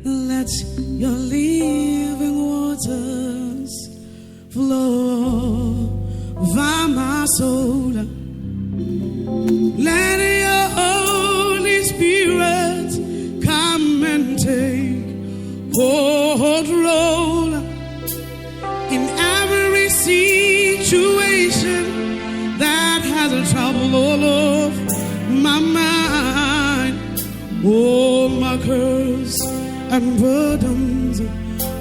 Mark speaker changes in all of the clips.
Speaker 1: Let your living waters flow over my soul. Let your Holy Spirit come and take hold role in every situation that has a trouble all of my mind. All my cares and burdens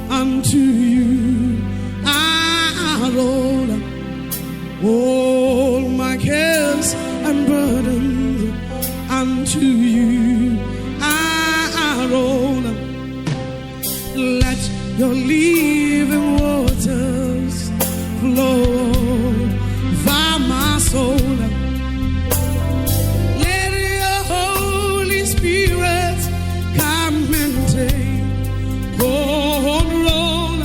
Speaker 1: unto you I roll. All my cares and burdens unto you I roll. Let your living waters flow over my soul. Let your Holy Spirit come and take hold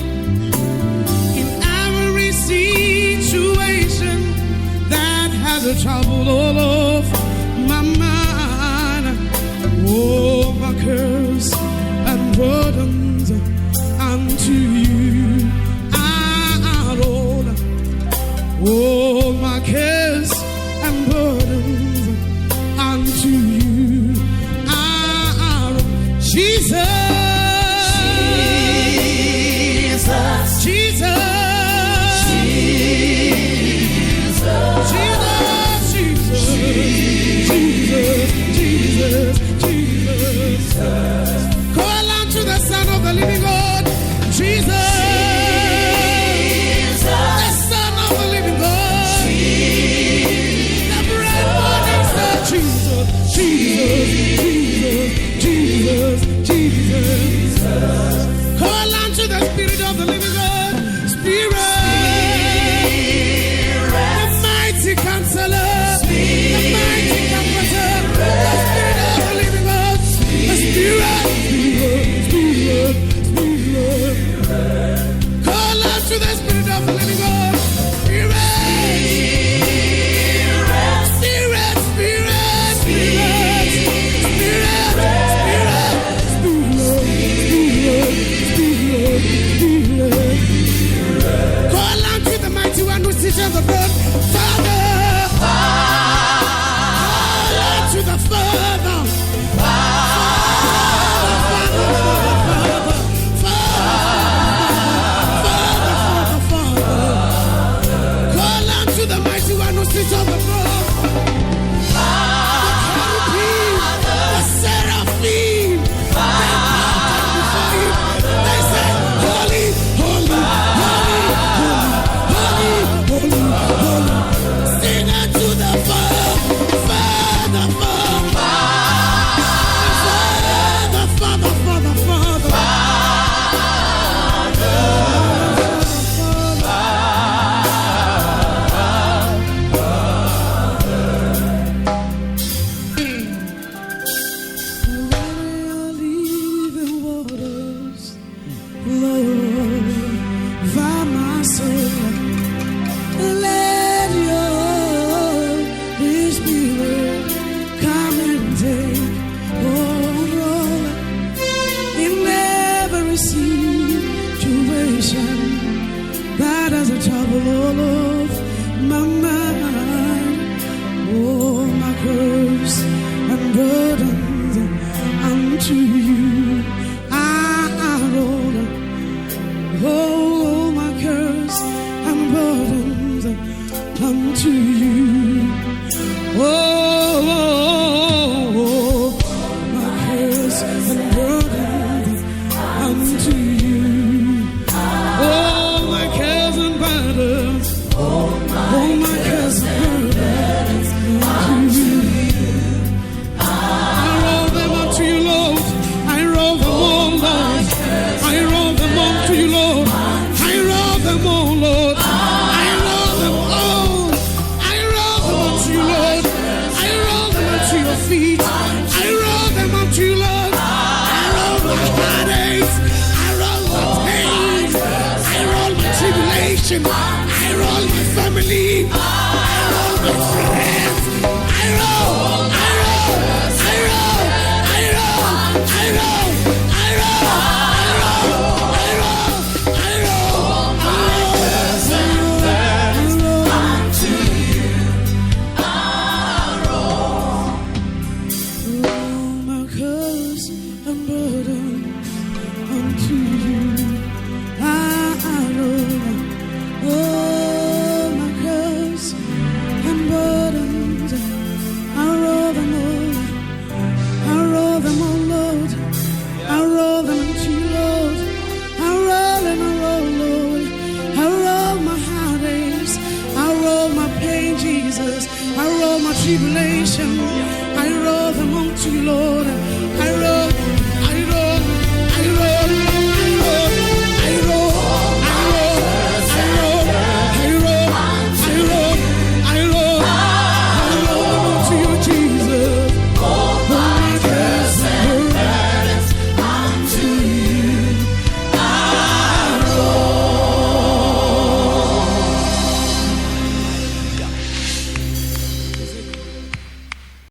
Speaker 1: in every situation that has a trouble all of my mind. Oh, my cares and burdens unto you I roll. All my cares and burdens unto you I roll. Jesus, Jesus, Jesus. Call unto the Son of the living God, Jesus, the Son of the living God, the bright morning star, Jesus, Jesus, Jesus, Jesus. Call unto the Spirit of the living God, Spirit, the mighty Counselor, the mighty Comforter, the Spirit of the living God, the Spirit. Call out to the Spirit of the living God. Spirit, Spirit, Spirit, Spirit, Spirit, Spirit. Call out to the mighty one who sits on the throne. Father, call out to the Father. Sits on the throne. The seraphim, they bow before him. They say, holy, holy, holy, holy, holy, holy. Sing unto the Father, Father, Father, Father, Father, Father, Father. All of my mind, all my cares and burdens unto you I roll. All my cares and burdens unto you. Oh, my cares and burdens unto you. Oh, my cares and burdens. All my cares and burdens unto you. I roll them unto you, Lord. I roll them all, Lord. I roll them unto you, Lord. I roll them all, Lord. I roll them all. I roll them unto you, Lord. I roll them unto your feet. I roll them unto you, Lord. and burdens unto you. I roll all my cares and burdens. I roll them all. I roll them all, Lord. I roll them unto you, Lord. I roll and I roll, Lord. I roll my heartaches. I roll my pain, Jesus. I roll my tribulation. I roll them unto you, Lord.